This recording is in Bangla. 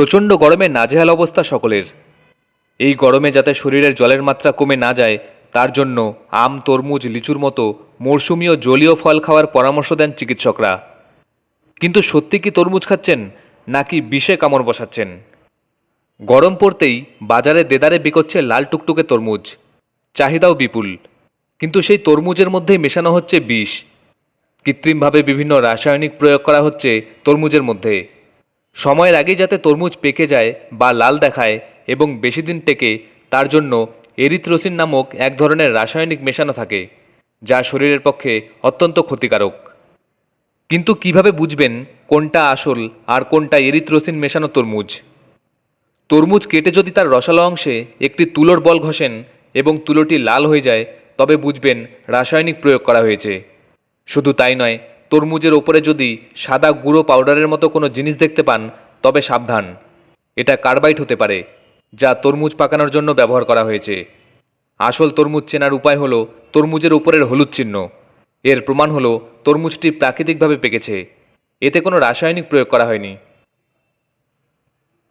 প্রচণ্ড গরমে নাজেহাল অবস্থা সকলের। এই গরমে যাতে শরীরের জলের মাত্রা কমে না যায় তার জন্য আম, তরমুজ, লিচুর মতো মরশুমি ও জলীয় ফল খাওয়ার পরামর্শ দেন চিকিৎসকরা। কিন্তু সত্যি কি তরমুজ খাচ্ছেন নাকি বিষে কামড় বসাচ্ছেন? গরম পড়তেই বাজারে দেদারে বিকোচ্ছে লাল টুকটুকে তরমুজ। চাহিদাও বিপুল, কিন্তু সেই তরমুজের মধ্যেই মেশানো হচ্ছে বিষ। কৃত্রিমভাবে বিভিন্ন রাসায়নিক প্রয়োগ করা হচ্ছে তরমুজের মধ্যে। সময়ের আগেই যাতে তরমুজ পেকে যায় বা লাল দেখায় এবং বেশি দিন টেকে, তার জন্য এরিথ্রোসিন নামক এক ধরনের রাসায়নিক মেশানো থাকে, যা শরীরের পক্ষে অত্যন্ত ক্ষতিকারক। কিন্তু কিভাবে বুঝবেন কোনটা আসল আর কোনটা এরিথ্রোসিন মেশানো তরমুজ? তরমুজ কেটে যদি তার রসালো অংশে একটি তুলোর বল ঘষেন এবং তুলোটি লাল হয়ে যায়, তবে বুঝবেন রাসায়নিক প্রয়োগ করা হয়েছে। শুধু তাই নয়, তরমুজের ওপরে যদি সাদা গুঁড়ো পাউডারের মতো কোনো জিনিস দেখতে পান, তবে সাবধান, এটা কার্বাইড হতে পারে, যা তরমুজ পাকানোর জন্য ব্যবহার করা হয়েছে। আসল তরমুজ চেনার উপায় হলো তরমুজের উপরের হলুদ চিহ্ন। এর প্রমাণ হলো তরমুজটি প্রাকৃতিকভাবে পেকেছে, এতে কোনো রাসায়নিক প্রয়োগ করা হয়নি।